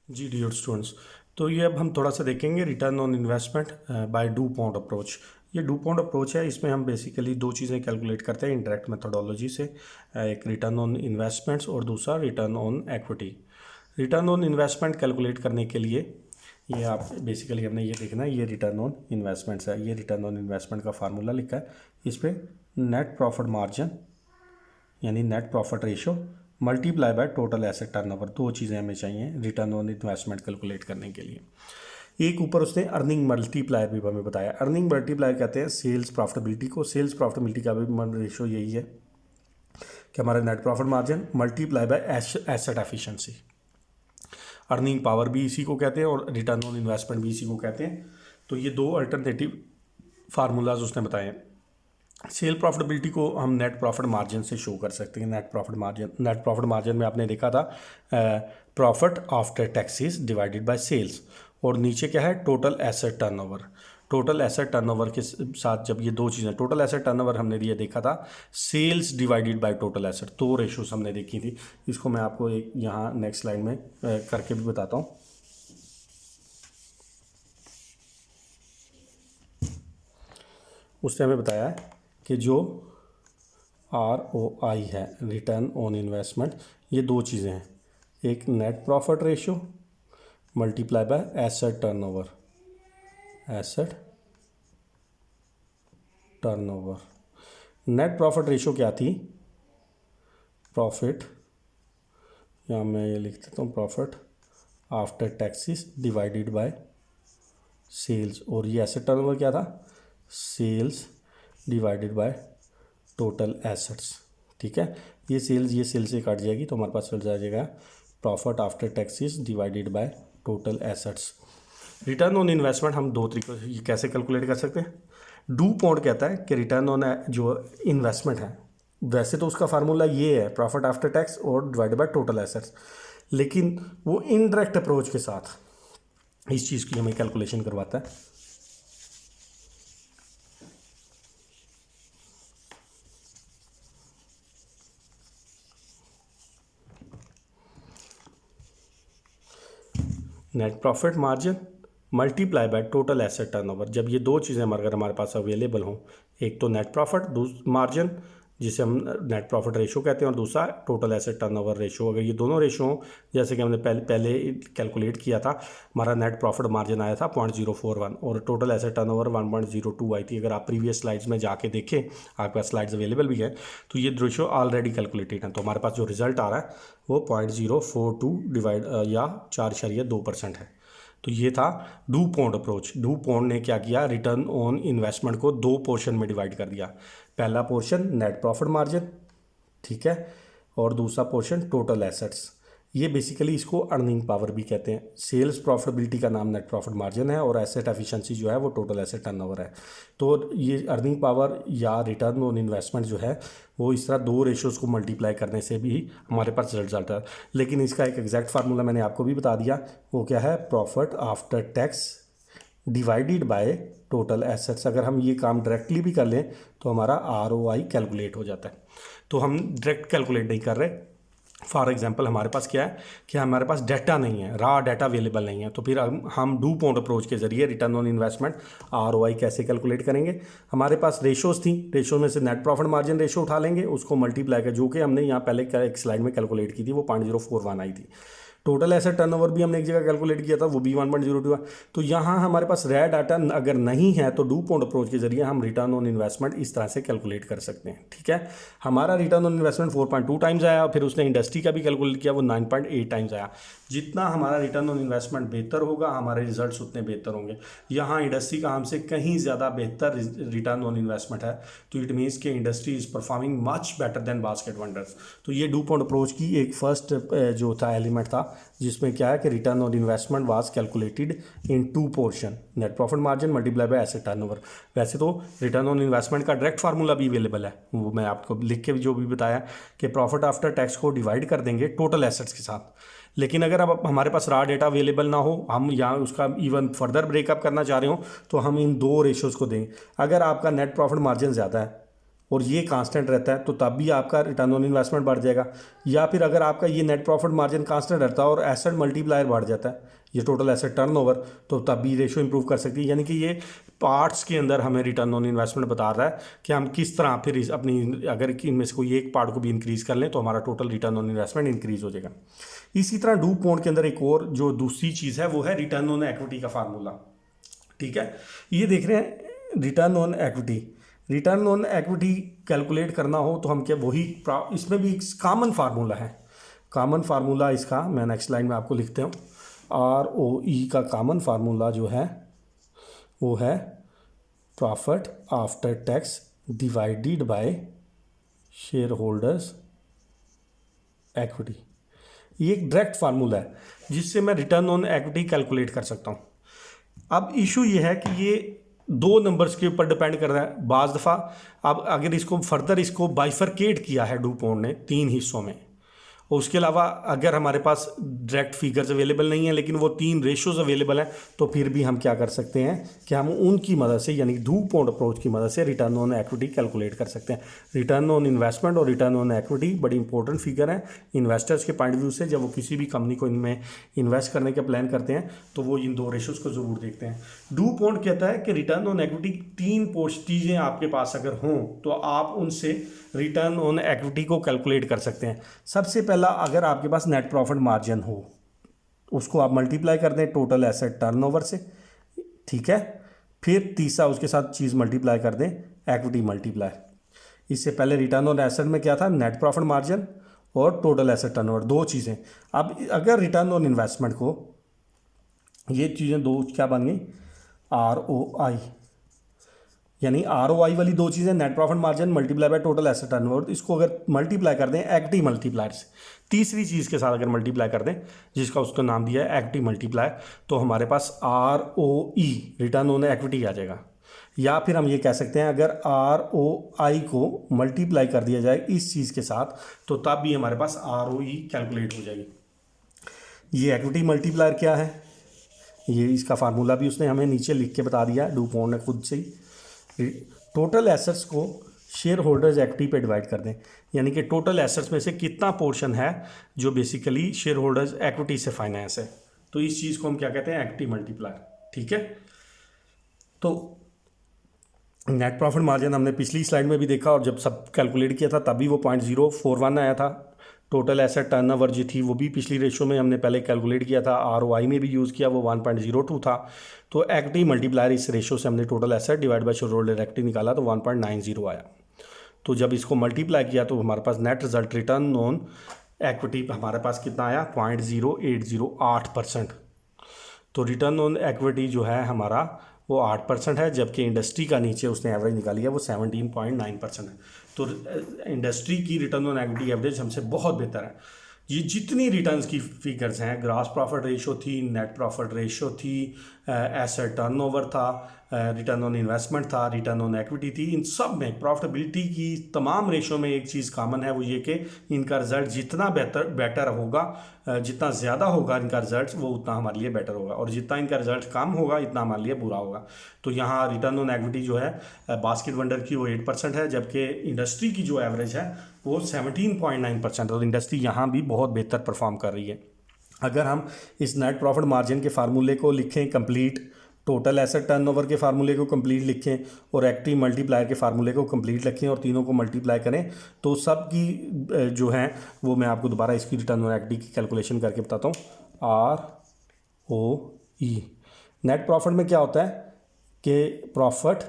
जी dear students, तो ये अब हम थोड़ा सा देखेंगे return on investment by do point approach. ये डू पॉन्ट अप्रोच है, इसमें हम बेसिकली दो चीज़ें कैलकुलेट करते हैं इंटरेक्ट मेथोडोलॉजी से। एक रिटर्न ऑन इन्वेस्टमेंट्स और दूसरा return on equity. Return on investment calculate करने के लिए ये आप बेसिकली हमने ये देखना है, ये रिटर्न ऑन इन्वेस्टमेंट्स है। ये रिटर्न ऑन इन्वेस्टमेंट का फार्मूला लिखा है, इस पर नेट प्रॉफिट मार्जिन यानी net profit ratio multiply by total asset turnover, दो चीज़ें हमें चाहिए रिटर्न ऑन इन्वेस्टमेंट कैलकुलेट करने के लिए। एक ऊपर उसने अर्निंग मल्टीप्लायर भी हमें बताया। अर्निंग मल्टीप्लायर कहते हैं सेल्स प्रॉफिटेबिलिटी को। सेल्स प्रॉफिटेबिलिटी का भी रेशो यही है कि हमारा net profit margin multiply by asset efficiency. Earning power भी इसी को कहते हैं और रिटर्न ऑन इन्वेस्टमेंट भी इसी को कहते हैं। तो ये दो अल्टरनेटिव फार्मूलाज उसने बताए हैं। सेल प्रॉफिटेबिलिटी को हम नेट प्रॉफिट मार्जिन से शो कर सकते हैं। नेट प्रॉफिट मार्जिन में आपने देखा था profit after taxes divided by sales, और नीचे क्या है total asset turnover. Total asset turnover के साथ जब ये दो चीज़ें, टोटल एसेट टर्नओवर हमने ये देखा था sales divided by total asset, दो रेशोस हमने देखी थी। इसको मैं आपको एक यहाँ नेक्स्ट स्लाइड में करके भी बताता हूँ। उसने हमें बताया है कि जो ROI है रिटर्न ऑन इन्वेस्टमेंट, ये दो चीज़ें हैं, एक net profit ratio multiply by asset turnover. Asset turnover, net profit ratio क्या थी, प्रॉफिट, यहाँ मैं ये लिख देता हूँ profit after taxes divided by sales, और ये एसेट टर्नओवर क्या था, sales divided by total assets. ठीक है, ये सेल्स से काट जाएगी तो हमारे पास चल जाएगा profit after taxes divided by total assets. Return on investment हम दो तरीकों से कैसे कैलकुलेट कर सकते हैं। डू पॉन्ट कहता है कि रिटर्न ऑन जो इन्वेस्टमेंट है, वैसे तो उसका फार्मूला ये है प्रॉफिट आफ्टर टैक्स और डिवाइडेड बाय टोटल एसेट्स, लेकिन वो इनडायरेक्ट अप्रोच के साथ इस चीज़ की हमें कैलकुलेशन करवाता है। Net profit margin multiply by total asset turnover. जब ये दो चीज़ें अगर हमारे पास अवेलेबल हों, एक तो नेट प्रॉफिट मार्जिन जिसे हम नेट प्रॉफिट रेशो कहते हैं, और दूसरा टोटल एसेट टर्नओवर रेशो, अगर ये दोनों रेशो हों, जैसे कि हमने पहले कैलकुलेट किया था, हमारा नेट प्रॉफिट मार्जिन आया था 0.041 और टोटल एसेट टर्नओवर 1.02 आई थी। अगर आप प्रीवियस स्लाइड्स में जाके देखें, आपके पास स्लाइड्स अवेलेबल भी हैं, तो ये रेशो ऑलरेडी कैलकुलेटेड है। तो हमारे पास जो रिजल्ट आ रहा है वो 0.042 डिवाइड या 4.2% है। तो ये था do point approach. Do point ने क्या किया, रिटर्न ऑन इन्वेस्टमेंट को दो पोर्शन में डिवाइड कर दिया। पहला पोर्शन नेट प्रॉफिट मार्जिन, ठीक है, और दूसरा पोर्शन टोटल एसेट्स। ये बेसिकली इसको अर्निंग पावर भी कहते हैं। सेल्स प्रॉफिटेबिलिटी का नाम नेट प्रॉफिट मार्जिन है और एसेट एफिशिएंसी जो है वो टोटल एसेट टर्नओवर है। तो ये अर्निंग पावर या रिटर्न ऑन इन्वेस्टमेंट जो है वो इस तरह दो रेशोज़ को मल्टीप्लाई करने से भी हमारे पास रिजल्ट आता है। लेकिन इसका एक एग्जैक्ट फार्मूला मैंने आपको भी बता दिया, वो क्या है, profit after tax divided by total assets. अगर हम ये काम डायरेक्टली भी कर लें तो हमारा ROI कैलकुलेट हो जाता है। तो हम डायरेक्ट कैलकुलेट नहीं कर रहे। फॉर एग्जांपल हमारे पास क्या है कि हमारे पास डाटा नहीं है, रॉ डाटा अवेलेबल नहीं है, तो फिर हम डू पॉन्ट अप्रोच के जरिए रिटर्न ऑन इन्वेस्टमेंट ROI कैसे कैलकुलेट करेंगे। हमारे पास रेशोज़ थी, रेशो में से नेट प्रॉफिट मार्जिन रेशो उठा लेंगे, उसको मल्टीप्लाई कर, जो कि हमने यहाँ पहले एक स्लाइड में कैलकुलेट की थी, वो 0.041 आई थी। टोटल एसेट टर्नओवर भी हमने एक जगह कैलकुलेट किया था, वो भी 1.02 है। तो यहाँ हमारे पास रेयर डाटा अगर नहीं है तो डू पॉन्ट अप्रोच के जरिए हम रिटर्न ऑन इन्वेस्टमेंट इस तरह से कैलकुलेट कर सकते हैं। ठीक है, हमारा रिटर्न ऑन इन्वेस्टमेंट 4.2 टाइम्स आया, फिर उसने इंडस्ट्री का भी कैलकुलेट किया, वो 9.8 टाइम्स आया। जितना हमारा रिटर्न ऑन इन्वेस्टमेंट बेहतर होगा, हमारे रिजल्ट्स उतने बेहतर होंगे। यहाँ इंडस्ट्री का हमसे कहीं ज़्यादा बेहतर रिटर्न ऑन इन्वेस्टमेंट है, तो इट मीन्स कि industry is performing much better than basket wonders. तो ये डू पॉन्ट अप्रोच की एक फर्स्ट जो था एलिमेंट था, जिसमें क्या है कि return on investment was calculated in to portion, net profit margin multiply by asset turnover. वैसे तो रिटर्न ऑन इन्वेस्टमेंट का डायरेक्ट फार्मूला भी अवेलेबल है, वो मैं आपको लिख के जो भी बताया कि प्रॉफिट आफ्टर टैक्स को डिवाइड कर देंगे टोटल एसेट्स के साथ। लेकिन अगर अब हमारे पास रॉ डेटा अवेलेबल ना हो, हम यहाँ उसका इवन फर्दर ब्रेकअप करना चाह रहे हो, तो हम इन दो रेशोज़ को देंगे। अगर आपका नेट प्रॉफिट मार्जिन ज़्यादा है और ये कांस्टेंट रहता है तो तब भी आपका रिटर्न ऑन इन्वेस्टमेंट बढ़ जाएगा। या फिर अगर आपका ये नेट प्रॉफिट मार्जिन कांस्टेंट रहता है और एसेट मल्टीप्लायर बढ़ जाता है, ये टोटल एसेट टर्नओवर, तो तब भी रेशो इंप्रूव कर सकती है। यानी कि ये पार्ट्स के अंदर हमें रिटर्न ऑन इन्वेस्टमेंट बता रहा है कि हम किस तरह फिर अपनी अगर इनमें से कोई एक पार्ट को भी इंक्रीज कर लें तो हमारा total return on investment increase हो जाएगा। इसी तरह डू पॉइंट के अंदर एक और जो दूसरी चीज़ है वो है रिटर्न ऑन इक्विटी का फार्मूला। ठीक है, ये देख रहे हैं return on equity. Return on equity calculate करना हो तो हम क्या वही, इसमें भी एक कॉमन फार्मूला है। कॉमन फार्मूला इसका मैं नेक्स्ट लाइन में आपको लिखते हूँ। ROE का कॉमन फार्मूला जो है वो है profit after tax divided by shareholders equity. ये एक डायरेक्ट फार्मूला है जिससे मैं रिटर्न ऑन इक्विटी कैलकुलेट कर सकता हूँ। अब इशू ये है कि ये दो नंबर्स के ऊपर डिपेंड कर रहा है बाज़ दफ़ा। अब अगर इसको फर्दर इसको बाइफरकेट किया है डूपॉन्ट ने 3 हिस्सों में, और उसके अलावा अगर हमारे पास डायरेक्ट फिगर्स अवेलेबल नहीं है लेकिन वो 3 रेशोज़ अवेलेबल हैं, तो फिर भी हम क्या कर सकते हैं कि हम उनकी मदद से यानी डूपॉन्ट अप्रोच की मदद से रिटर्न ऑन इक्विटी कैलकुलेट कर सकते हैं। रिटर्न ऑन इन्वेस्टमेंट और रिटर्न ऑन इक्विटी बड़ी इंपॉर्टेंट फिगर है इन्वेस्टर्स के पॉइंट ऑफ व्यू से। जब वो किसी भी कंपनी को इनमें इन्वेस्ट करने का प्लान करते हैं तो वो इन 2 रेशोज़ को ज़रूर देखते हैं। डूपॉन्ट कहता है कि रिटर्न ऑन इक्विटी 3 चीज़ें आपके पास अगर हों तो आप उनसे रिटर्न ऑन इक्विटी को कैलकुलेट कर सकते हैं। सबसे पहला, अगर आपके पास नेट प्रॉफिट मार्जिन हो उसको आप मल्टीप्लाई कर दें टोटल एसेट टर्नओवर से। ठीक है, फिर तीसरा उसके साथ चीज़ मल्टीप्लाई कर दें इक्विटी मल्टीप्लाई। इससे पहले रिटर्न ऑन एसेट में क्या था, नेट प्रॉफिट मार्जिन और टोटल एसेट टर्नओवर, 2 चीज़ें। अब अगर रिटर्न ऑन इन्वेस्टमेंट को, ये चीज़ें 2 क्या बन गई, ROI, यानी ROI वाली 2 चीज़ें net profit margin multiply by total asset turnover, इसको अगर मल्टीप्लाई कर दें इक्विटी मल्टीप्लायर से, तीसरी चीज़ के साथ अगर मल्टीप्लाई कर दें जिसका उसका नाम दिया है इक्विटी मल्टीप्लायर, तो हमारे पास ROE रिटर्न ऑन इक्विटी आ जाएगा। या फिर हम ये कह सकते हैं अगर ROI को मल्टीप्लाई कर दिया जाए इस चीज़ के साथ तो तब भी हमारे पास ROE कैलकुलेट हो जाएगी। ये इक्विटी मल्टीप्लायर क्या है, ये इसका फार्मूला भी उसने हमें नीचे लिख के बता दिया डूपॉन्ट ने खुद से ही। टोटल एसेट्स को शेयर होल्डर्स इक्विटी पे डिवाइड कर दें, यानी कि टोटल एसेट्स में से कितना पोर्शन है जो बेसिकली शेयर होल्डर्स इक्विटी से फाइनेंस है, तो इस चीज़ को हम क्या कहते हैं, इक्विटी मल्टीप्लायर। ठीक है, तो नेट प्रॉफिट मार्जिन हमने पिछली स्लाइड में भी देखा और जब सब कैलकुलेट किया था तभी वो 0.041 आया था। टोटल एसेट टर्नओवर जो थी वो भी पिछली रेशो में हमने पहले कैलकुलेट किया था, ROI में भी यूज़ किया, वो 1.02 था। तो इक्विटी मल्टीप्लायर इस रेशो से हमने total asset divide by share holder equity निकाला तो 1.90 आया। तो जब इसको मल्टीप्लाई किया तो हमारे पास net result return on equity हमारे पास कितना आया, 0.0808%। तो रिटर्न ऑन इक्विटी जो है हमारा वो 8% है, जबकि इंडस्ट्री का नीचे उसने एवरेज निकाली है वो 17.9% है। तो इंडस्ट्री की रिटर्न ऑन इक्विटी एवरेज हमसे बहुत बेहतर है। ये जितनी रिटर्न्स की फिगर्स हैं, ग्रॉस प्रॉफिट रेशो थी, नेट प्रॉफिट रेशो थी, एसेट टर्नओवर था, रिटर्न ऑन इन्वेस्टमेंट था, रिटर्न ऑन इक्विटी थी, इन सब में प्रॉफिटेबिलिटी की तमाम रेशो में एक चीज़ कॉमन है, वो ये कि इनका रिजल्ट जितना बेटर होगा, जितना ज़्यादा होगा इनका रिजल्ट वो उतना हमारे लिए बेटर होगा, और जितना इनका रिजल्ट कम होगा इतना हमारे लिए बुरा होगा। तो यहाँ रिटर्न ऑन इक्विटी जो है बास्केट वंडर की वो 8% है, जबकि इंडस्ट्री की जो एवरेज है वो 17.9%, और इंडस्ट्री यहाँ भी बहुत बेहतर परफॉर्म कर रही है। अगर हम इस नेट प्रॉफिट मार्जिन के फार्मूले को लिखें कंप्लीट, टोटल एसेट टर्नओवर के फार्मूले को कंप्लीट लिखें और इक्विटी मल्टीप्लायर के फार्मूले को कंप्लीट लिखें और तीनों को मल्टीप्लाई करें, तो सब की जो है वो मैं आपको दोबारा इसकी रिटर्न ऑन इक्विटी की कैलकुलेशन करके बताता हूँ। ROE नेट प्रॉफिट में क्या होता है कि profit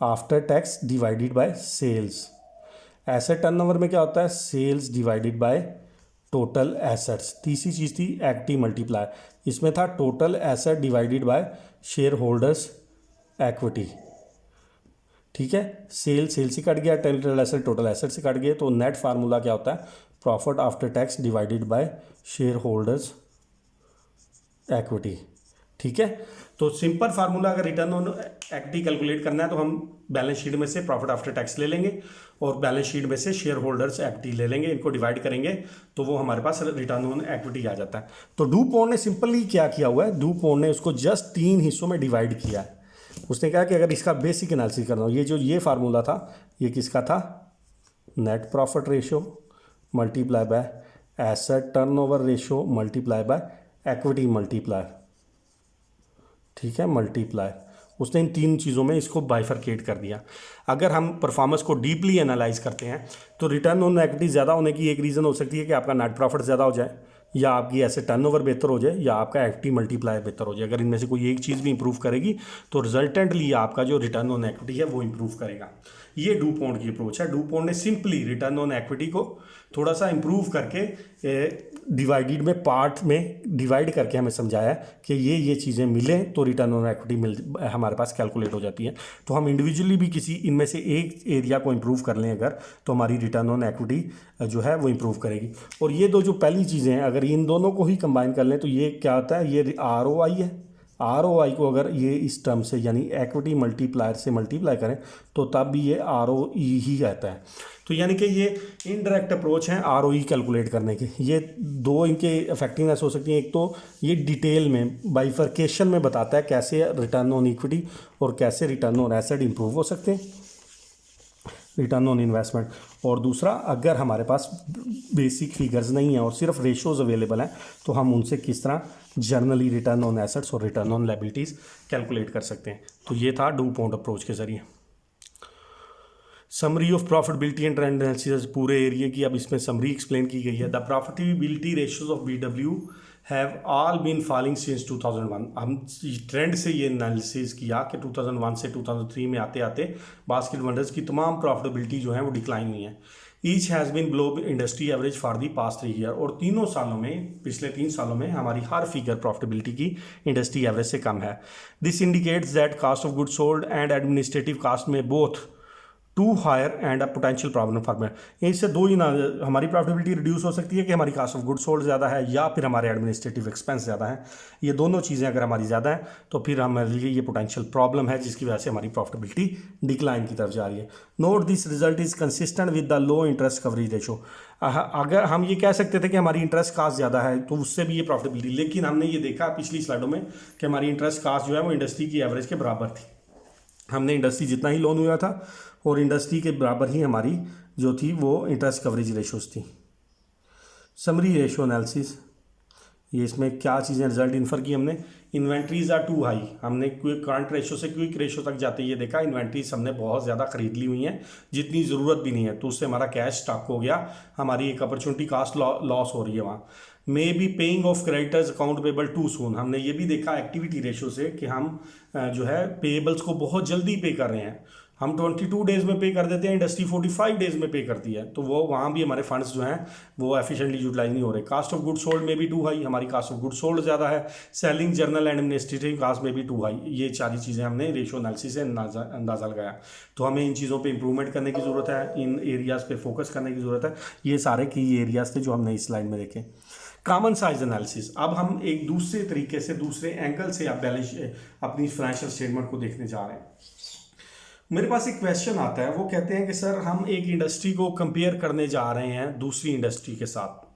after tax divided by sales. Asset turnover में क्या होता है, sales divided by total assets. तीसरी चीज़ थी इक्विटी मल्टीप्लायर, इसमें था total asset divided by shareholders equity. ठीक है, सेल से कट गया, टोटल एसेट से कट गए, तो नेट फार्मूला क्या होता है, profit after tax divided by shareholders equity. ठीक है, तो सिंपल फार्मूला अगर रिटर्न ऑन इक्विटी कैलकुलेट करना है तो हम बैलेंस शीट में से प्रॉफिट आफ्टर टैक्स ले लेंगे और बैलेंस शीट में से शेयर होल्डर्स इक्विटी ले लेंगे, इनको डिवाइड करेंगे तो वो हमारे पास रिटर्न ऑन इक्विटी आ जाता है। तो डूपॉन्ट ने सिंपली क्या किया हुआ है, डूपॉन्ट ने उसको जस्ट 3 हिस्सों में डिवाइड किया है। उसने कहा कि अगर इसका बेसिक एनालिसिस करना हो, ये फार्मूला था, ये किसका था, net profit ratio multiply by asset turnover ratio multiply bye equity multiply, ठीक है, मल्टीप्लाई। उसने इन तीन चीज़ों में इसको बाइफरकेट कर दिया। अगर हम परफॉर्मेंस को डीपली एनालाइज करते हैं तो रिटर्न ऑन इक्विटी ज़्यादा होने की एक रीज़न हो सकती है कि आपका नेट प्रॉफिट ज़्यादा हो जाए, या आपकी ऐसे टर्नओवर बेहतर हो जाए, या आपका एक्टिव मल्टीप्लायर बेहतर हो जाए। अगर इनमें से कोई एक चीज़ भी इंप्रूव करेगी तो रिजल्टेंटली आपका जो रिटर्न ऑन इक्विटी है वो इंप्रूव करेगा। ये डूपॉन्ट की अप्रोच है। डूपॉन्ट ने सिंपली रिटर्न ऑन इक्विटी को थोड़ा सा इंप्रूव करके डिवाइडेड में पार्ट में डिवाइड करके हमें समझाया कि ये चीज़ें मिलें तो रिटर्न ऑन इक्विटी हमारे पास कैलकुलेट हो जाती है। तो हम इंडिविजुअली भी किसी इनमें से एक एरिया को इंप्रूव कर लें अगर, तो हमारी रिटर्न ऑन इक्विटी जो है वो इंप्रूव करेगी। और ये दो जो पहली चीज़ें हैं अगर इन दोनों को ही कंबाइन कर लें तो ये क्या होता है, ये ROI है। ROI को अगर ये इस टर्म से यानी इक्विटी मल्टीप्लायर से मल्टीप्लाई करें तो तब भी ये ROE ही आता है। तो यानी कि ये इनडायरेक्ट अप्रोच है ROE कैलकुलेट करने के। ये दो इनके इफेक्टिवनेस हो सकती है। एक तो ये डिटेल में बाइफरकेशन में बताता है कैसे रिटर्न ऑन इक्विटी और कैसे रिटर्न ऑन एसेट इंप्रूव हो सकते हैं, रिटर्न ऑन इन्वेस्टमेंट। और दूसरा, अगर हमारे पास बेसिक फिगर्स नहीं है और सिर्फ रेशोज़ अवेलेबल हैं तो हम उनसे किस तरह जर्नली रिटर्न ऑन एसेट्स और रिटर्न ऑन लायबिलिटीज़ कैलकुलेट कर सकते हैं। तो ये था डूपॉन्ट अप्रोच के जरिए। Summary of profitability and trend analysis पूरे एरिया की अब इसमें समरी एक्सप्लेन की गई है। The profitability ratios of BW have all been falling since 2001। हम ट्रेंड से ये एनालिसिस किया कि 2001 से 2003 में आते आते बास्केट वंडर्स की तमाम प्रॉफिटेबिलिटी जो है वो डिक्लाइन हुई है। Each has been below industry average for the past 3 year. और तीनों सालों में, पिछले 3 सालों में हमारी हर फिगर प्रॉफिटेबिलिटी की इंडस्ट्री एवरेज से कम है। This indicates that cost of good sold and administrative cost में both to higher and a potential problem for इससे दो ही ना, हमारी प्रॉफिटेबिलिटी रिड्यूस हो सकती है कि हमारी कास्ट ऑफ गुड सोल्ड ज़्यादा है या फिर हमारे एडमिनिस्ट्रेटिव एक्सपेंस ज़्यादा है। ये दोनों चीज़ें अगर हमारी ज़्यादा है तो फिर हमारे लिए ये पोटेंशियल प्रॉब्लम है जिसकी वजह से हमारी प्रॉफिटेबिलिटी डिक्लाइन की तरफ जा रही है। Note this result is consistent with the low interest coverage ratio. अगर हम ये कह सकते थे कि हमारी इंटरेस्ट कास्ट ज़्यादा है तो उससे भी ये प्रॉफिटेबिलिटी, लेकिन हमने ये देखा पिछली स्लाइडों में कि हमारी इंटरेस्ट कास्ट जो है वो इंडस्ट्री की एवरेज के बराबर थी। हमने इंडस्ट्री जितना ही लोन हुआ था और इंडस्ट्री के बराबर ही हमारी जो थी वो इंटरेस्ट कवरेज रेशोज़ थी। समरी रेशो एनालिसिस, ये इसमें क्या चीज़ें रिजल्ट इन्फर की हमने। इन्वेंट्रीज आर टू हाई, हमने करंट रेशो से क्विक रेशो तक जाते ये देखा इन्वेंट्रीज हमने बहुत ज़्यादा खरीद ली हुई हैं जितनी ज़रूरत भी नहीं है, तो उससे हमारा कैश स्टॉक हो गया, हमारी एक अपॉर्चुनिटी कास्ट लॉस हो रही है वहाँ। May be paying off creditors account payable too soon, हमने ये भी देखा एक्टिविटी रेशो से कि हम जो है पेएबल्स को बहुत जल्दी पे कर रहे हैं। हम 22 डेज़ में पे कर देते हैं, इंडस्ट्री 45 डेज़ में पे करती है, तो वो वहाँ भी हमारे फंड्स जो हैं वो एफिशिएंटली यूटिलाइज नहीं हो रहे। कास्ट ऑफ गुड सोल्ड में भी टू हाई, हमारी कास्ट ऑफ गुड सोल्ड ज़्यादा है। सेलिंग जनरल एडमिनिस्ट्रेटिव कास्ट में भी टू हाई। ये सारी चीज़ें हमने रेशो एनालिसिस से अंदाज़ा लगाया। तो हमें इन चीज़ों पे इंप्रूवमेंट करने की ज़रूरत है, इन एरियाज़ पे फोकस करने की ज़रूरत है। ये सारे की एरियाज़ थे जो हमने इस स्लाइड में देखे। कॉमन साइज एनालिसिस, अब हम एक दूसरे तरीके से, दूसरे एंगल से आप बैलेंस अपनी फाइनेंशियल स्टेटमेंट को देखने जा रहे हैं। मेरे पास एक क्वेश्चन आता है, वो कहते हैं कि सर हम एक इंडस्ट्री को कंपेयर करने जा रहे हैं दूसरी इंडस्ट्री के साथ।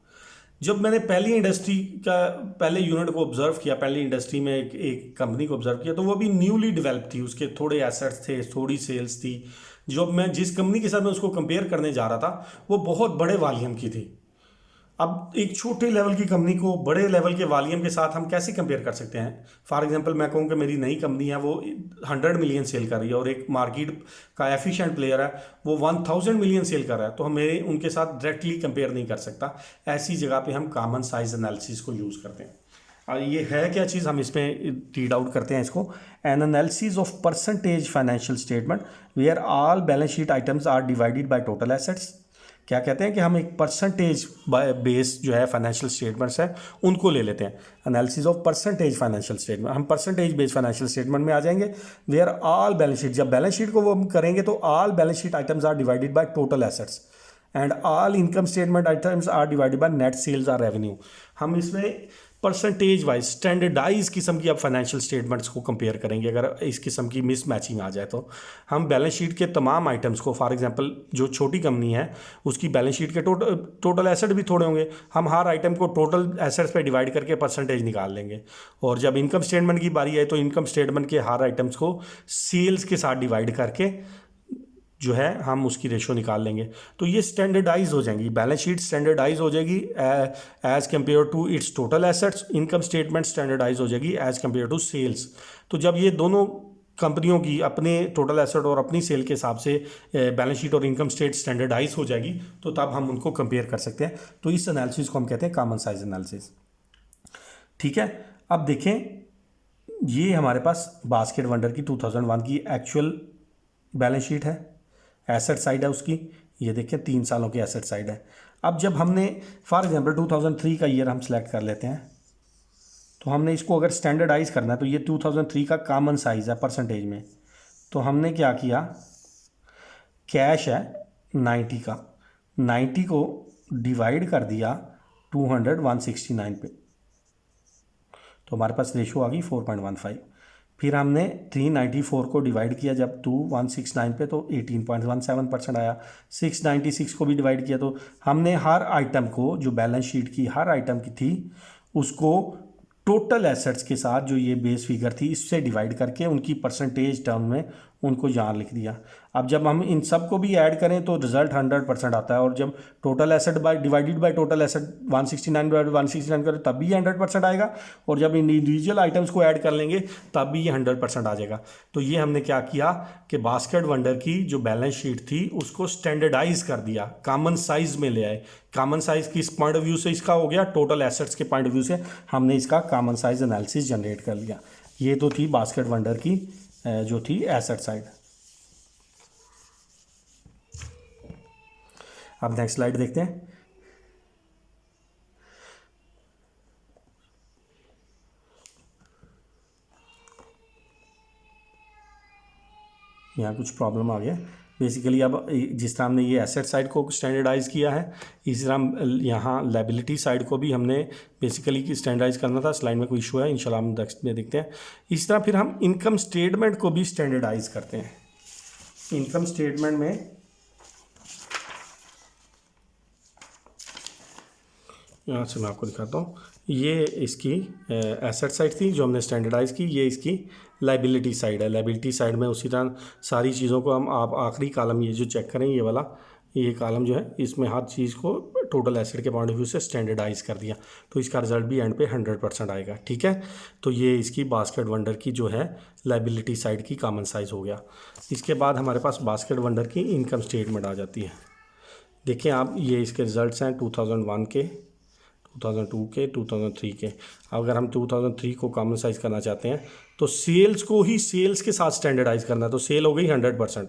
जब मैंने पहली इंडस्ट्री का पहले यूनिट को ऑब्जर्व किया, पहली इंडस्ट्री में एक कंपनी को ऑब्जर्व किया, तो वो भी न्यूली डेवलप थी, उसके थोड़े एसेट्स थे, थोड़ी सेल्स थी। जब मैं जिस कंपनी के साथ मैं उसको कंपेयर करने जा रहा था वो बहुत बड़े वॉल्यूम की थी। अब एक छोटे लेवल की कंपनी को बड़े लेवल के वॉल्यूम के साथ हम कैसे कंपेयर कर सकते हैं। फॉर एग्जांपल मैं कहूँ कि मेरी नई कंपनी है वो 100 मिलियन सेल कर रही है और एक मार्केट का एफिशिएंट प्लेयर है वो 1000 मिलियन सेल कर रहा है, तो हम मेरे उनके साथ डायरेक्टली कंपेयर नहीं कर सकता। ऐसी जगह पे हम कॉमन साइज एनालिसिस को यूज़ करते हैं। और ये है क्या चीज़, हम इसमें रीड आउट करते हैं इसको। An analysis of percentage financial statement where all balance sheet items are divided by total assets. क्या कहते हैं कि हम एक परसेंटेज बेस जो है फाइनेंशियल स्टेटमेंट्स है उनको ले लेते हैं। Analysis of percentage financial statement, हम परसेंटेज बेस्ड फाइनेंशियल स्टेटमेंट में आ जाएंगे। वेयर ऑल बैलेंस शीट, जब बैलेंस शीट को वो हम करेंगे तो all balance sheet items are divided by total assets and all income statement items are divided by net sales or revenue. हम इसमें परसेंटेज वाइज स्टैंडर्डाइज किस्म की आप फाइनेंशियल स्टेटमेंट्स को कंपेयर करेंगे। अगर इस किस्म की मिस मैचिंग आ जाए तो हम बैलेंस शीट के तमाम आइटम्स को, फॉर एग्जांपल जो छोटी कंपनी है उसकी बैलेंस शीट के टोटल एसेट भी थोड़े होंगे, हम हर आइटम को टोटल एसेट्स पे डिवाइड करके परसेंटेज निकाल लेंगे। और जब इनकम स्टेटमेंट की बारी आए तो इनकम स्टेटमेंट के हर आइटम्स को सेल्स के साथ डिवाइड करके जो है हम उसकी रेशो निकाल लेंगे। तो ये स्टैंडर्डाइज हो जाएंगी, बैलेंस शीट स्टैंडर्डाइज हो जाएगी as compare to its total assets. Income statement standardise हो जाएगी एज कम्पेयर टू सेल्स। तो जब ये दोनों कंपनियों की अपने टोटल एसेट और अपनी सेल के हिसाब से बैलेंस शीट और इनकम स्टेट स्टैंडर्डाइज हो जाएगी तो तब हम उनको कंपेयर कर सकते हैं। तो इस एनालिसिस को हम कहते हैं कॉमन साइज एनालिसिस। ठीक है, अब देखें ये हमारे पास बास्केट वंडर की 2001 की एक्चुअल बैलेंस शीट है, एसेट साइड है उसकी, ये देखें 3 सालों की एसेट साइड है। अब जब हमने फॉर एग्जांपल 2003 का ईयर हम सेलेक्ट कर लेते हैं, तो हमने इसको अगर स्टैंडर्डाइज करना है तो ये 2003 का कॉमन साइज है परसेंटेज में। तो हमने क्या किया, कैश है 90 का, 90 को डिवाइड कर दिया 200 169 पे, तो हमारे पास रेशो आ गई 4.15। फिर हमने 394 को डिवाइड किया जब 2169 पे तो 18.17% आया। 696 को भी डिवाइड किया तो हमने हर आइटम को, जो बैलेंस शीट की हर आइटम की थी, उसको टोटल एसेट्स के साथ जो ये बेस फिगर थी इससे डिवाइड करके उनकी परसेंटेज टर्म में उनको यहाँ लिख दिया। अब जब हम इन सब को भी ऐड करें तो रिजल्ट 100% आता है। और जब total asset by divided by total asset 169 करें तब भी ये 100% आएगा, और जब इंडिविजुअल आइटम्स को ऐड कर लेंगे तब भी ये 100% आ जाएगा। तो ये हमने क्या किया कि बास्केट वंडर की जो बैलेंस शीट थी उसको स्टैंडर्डाइज कर दिया, कॉमन साइज में ले आए। कॉमन साइज किस पॉइंट ऑफ व्यू से इसका हो गया, टोटल एसेट्स के पॉइंट ऑफ व्यू से हमने इसका कॉमन साइज एनालिसिस जनरेट कर लिया। ये तो थी बास्केट वंडर की जो थी एसेट साइड। अब नेक्स्ट स्लाइड देखते हैं। यहाँ कुछ प्रॉब्लम आ गया बेसिकली। अब जिस तरह हमने ये एसेट साइड को स्टैंडर्डाइज किया है, इसी तरह यहाँ लायबिलिटी साइड को भी हमने बेसिकली स्टैंडर्डाइज करना था। स्लाइड में कोई इशू है, इंशाल्लाह हम नेक्स्ट में देखते हैं। इस तरह फिर हम इनकम स्टेटमेंट को भी स्टैंडर्डाइज करते हैं। इनकम स्टेटमेंट में यहाँ से मैं आपको दिखाता हूँ, ये इसकी एसेट साइड थी जो हमने स्टैंडर्डाइज़ की, ये इसकी लायबिलिटी साइड है। लायबिलिटी साइड में उसी तरह सारी चीज़ों को हम, आप आखिरी कॉलम ये जो चेक करें, ये वाला ये कॉलम जो है इसमें हर चीज़ को टोटल एसेट के पॉइंट ऑफ व्यू से स्टैंडर्डाइज़ कर दिया, तो इसका रिजल्ट भी एंड पे 100% आएगा। ठीक है, तो ये इसकी बास्केट वंडर की जो है लायबिलिटी साइड की कॉमन साइज़ हो गया। इसके बाद हमारे पास बास्केट वंडर की इनकम स्टेटमेंट आ जाती है। देखें आप, ये इसके रिज़ल्ट्स हैं 2001 के, 2002 के, 2003 के। अगर हम 2003 को कॉमन साइज करना चाहते हैं तो सेल्स को ही सेल्स के साथ स्टैंडर्डाइज करना है, तो सेल हो गई 100%।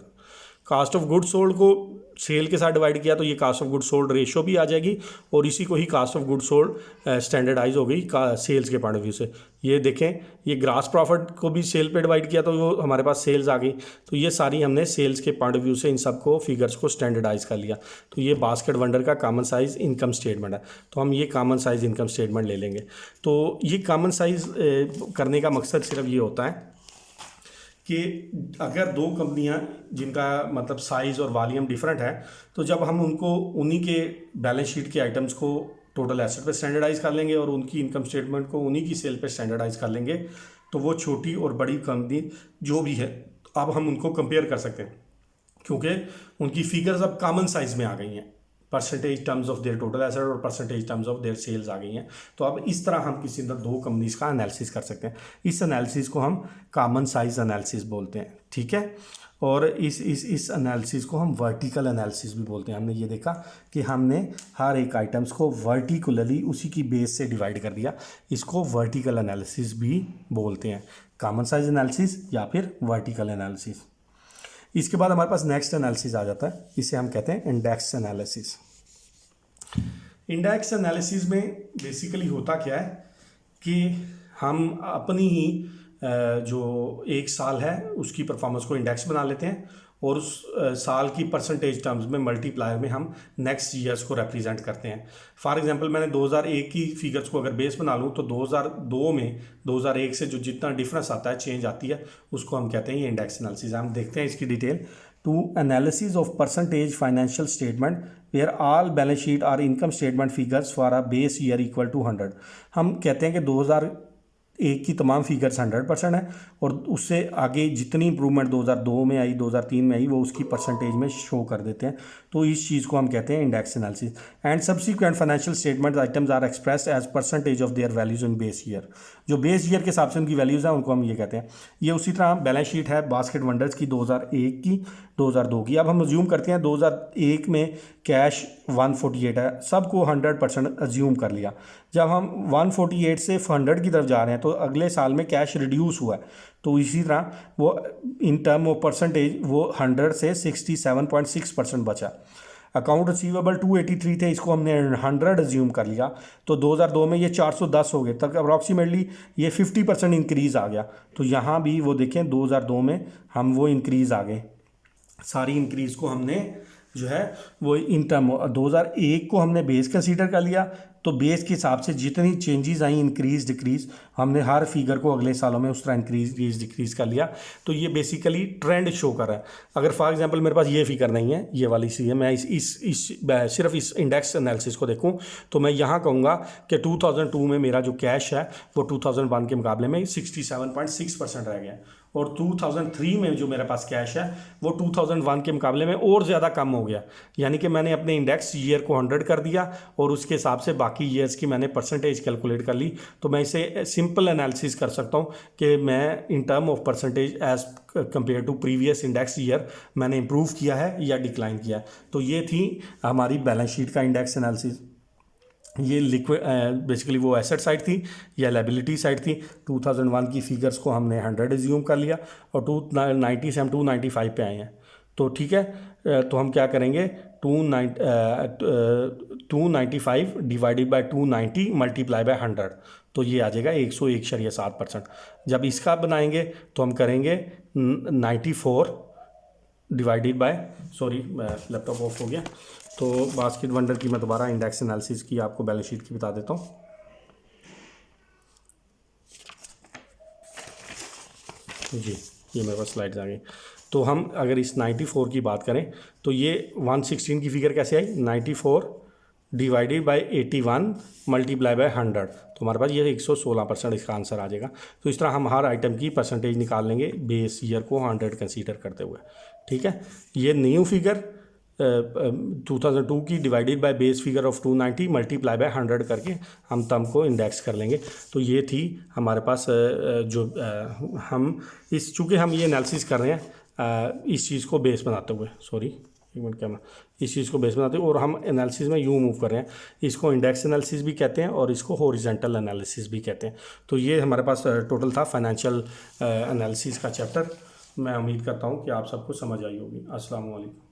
कास्ट ऑफ गुड सोल्ड को सेल के साथ डिवाइड किया तो ये cost of good sold ratio भी आ जाएगी, और इसी को ही cost of good sold standardize हो गई सेल्स के पॉइंट ऑफ व्यू से। ये देखें, ये ग्रास प्रॉफिट को भी सेल पे डिवाइड किया तो वो हमारे पास सेल्स आ गई। तो ये सारी हमने सेल्स के पॉइंट ऑफ व्यू से इन सबको फिगर्स को स्टैंडर्डाइज कर लिया। तो ये बास्केट वंडर का कॉमन साइज इनकम स्टेटमेंट है। तो हम ये कॉमन साइज इनकम स्टेटमेंट ले लेंगे। तो ये कॉमन साइज करने का मकसद सिर्फ ये होता है कि अगर दो कंपनियां जिनका मतलब साइज़ और वॉल्यूम डिफरेंट है, तो जब हम उनको उन्हीं के बैलेंस शीट के आइटम्स को टोटल एसेट पे स्टैंडर्डाइज कर लेंगे और उनकी इनकम स्टेटमेंट को उन्हीं की सेल पे स्टैंडर्डाइज कर लेंगे, तो वो छोटी और बड़ी कंपनी जो भी है अब हम उनको कंपेयर कर सकते हैं, क्योंकि उनकी फिगर्स अब कॉमन साइज में आ गई हैं। Percentage terms of their total asset और percentage terms of their sales आ गई हैं। तो अब इस तरह हम किसी अंदर दो कंपनीज का एनालिसिस कर सकते हैं। इस एनालिसिस को हम कॉमन साइज एनालिसिस बोलते हैं। ठीक है, और इस एनालिसिस को हम वर्टिकल एनालिसिस भी बोलते हैं। हमने ये देखा कि हमने हर एक आइटम्स को वर्टिकुलरली उसी की बेस से डिवाइड कर दिया, इसको वर्टिकल एनालिसिस भी बोलते हैं, कॉमन साइज एनालिसिस या फिर वर्टिकल एनालिसिस। इसके बाद हमारे पास नेक्स्ट एनालिसिस आ जाता है, इसे हम कहते हैं इंडेक्स एनालिसिस। इंडेक्स एनालिसिस में बेसिकली होता क्या है कि हम अपनी ही जो एक साल है उसकी परफॉर्मेंस को इंडेक्स बना लेते हैं, और उस साल की परसेंटेज टर्म्स में मल्टीप्लायर में हम नेक्स्ट ईयर्स को रिप्रेजेंट करते हैं। फॉर एग्जांपल मैंने 2001 की फिगर्स को अगर बेस बना लूँ तो 2002 में 2001 से जो जितना डिफरेंस आता है, चेंज आती है, उसको हम कहते हैं ये इंडेक्स एनालिसिस। हम देखते हैं इसकी detail. To analysis of percentage financial statement where all balance sheet और income statement figures for a base year equal to 100। हम कहते हैं कि 2001 की तमाम फिगर्स 100% है और उससे आगे जितनी इंप्रूवमेंट 2002 में आई, 2003 में आई, वो उसकी परसेंटेज में शो कर देते हैं। तो इस चीज़ को हम कहते हैं index analysis. And subsequent financial statement items are expressed as percentage of their values in base year. जो बेस ईयर के हिसाब से उनकी वैल्यूज़ हैं उनको हम ये कहते हैं। ये उसी तरह बैलेंस शीट है बास्केट वंडर्स की 2001 की, 2002 की। अब हम अज्यूम करते हैं 2001 में कैश 148 है, सबको 100% अज्यूम कर लिया। जब हम 148 से 100 की तरफ जा रहे हैं तो अगले साल में कैश रिड्यूस हुआ है, तो इसी तरह वो इन टर्म ऑफ परसेंटेज वो 100 से 67.6% बचा। अकाउंट रिसीवेबल 283 थे, इसको हमने 100 अज्यूम कर लिया, तो 2002 में ये 410 हो गए, तक अप्रॉक्सीमेटली ये 50% इंक्रीज़ आ गया। तो यहाँ भी वो देखें 2002 में हम वो इंक्रीज़ आ गए, सारी इंक्रीज़ को हमने जो है वो इन टर्म 2001 को हमने बेस कंसीडर कर लिया, तो बेस के हिसाब से जितनी चेंजेस आई, इंक्रीज डिक्रीज, हमने हर फिगर को अगले सालों में उस तरह इंक्रीज डिक्रीज कर लिया। तो ये बेसिकली ट्रेंड शो कर रहा है। अगर फॉर एग्जांपल मेरे पास ये फिगर नहीं है, ये वाली सी है, मैं सिर्फ इस इंडेक्स एनालिसिस को देखूं तो मैं यहाँ कहूँगा कि 2002 में मेरा जो कैश है वो 2001 के मुकाबले में 67.6% रह गया, और 2003 में जो मेरे पास कैश है वो 2001 के मुकाबले में और ज़्यादा कम हो गया। यानी कि मैंने अपने इंडेक्स ईयर को 100 कर दिया और उसके हिसाब से बाकी ईयर्स की मैंने परसेंटेज कैलकुलेट कर ली। तो मैं इसे सिंपल एनालिसिस कर सकता हूँ कि मैं in term of percentage as compare to previous index year मैंने इंप्रूव किया है या डिक्लाइन किया है। तो ये थी हमारी बैलेंस शीट का इंडेक्स एनालिसिस। ये लिक्विड बेसिकली वो एसेट साइड थी या लायबिलिटी साइड थी। 2001 की फिगर्स को हमने 100 एज्यूम कर लिया और 290 से हम 295 पे आए हैं। तो ठीक है, तो हम क्या करेंगे, 295 डिवाइडेड बाय 290 मल्टीप्लाई बाय 100, तो ये आ जाएगा 101.7%। जब इसका बनाएंगे तो हम करेंगे 94 divided by, sorry laptop off हो गया, तो बास्केट वंडर की मैं दोबारा इंडेक्स एनालिसिस की आपको बैलेंस शीट की बता देता हूँ। जी, ये मेरे पास स्लाइड्स आ गई। तो हम अगर इस 94 की बात करें तो ये 116 की फिगर कैसे आई, 94 डिवाइडेड बाय 81 मल्टीप्लाई बाय 100, तो हमारे पास ये 116% इसका आंसर आ जाएगा। तो इस तरह हम हर आइटम की परसेंटेज निकाल लेंगे बेस ईयर को 100 कंसीडर करते हुए। ठीक है, ये न्यू फिगर 2002 की divided by base figure of 290 multiply by 100 करके हम टर्म को इंडेक्स कर लेंगे। तो ये थी हमारे पास जो हम इस चूँकि हम ये एनालिसिस कर रहे हैं इस चीज़ को बेस बनाते हुए, सॉरी एक मिनट कैमरा, इस चीज़ को बेस बनाते हुए, और हम एनालिसिस में यूँ मूव कर रहे हैं। इसको इंडेक्स एनालिसिस भी कहते हैं और इसको हॉरिजॉन्टल एनालिसिस भी कहते हैं। तो ये हमारे पास टोटल था फाइनेंशियल एनालिसिस का चैप्टर। मैं उम्मीद करता हूँ कि आप सबको समझ आई होगी। अस्सलाम वालेकुम।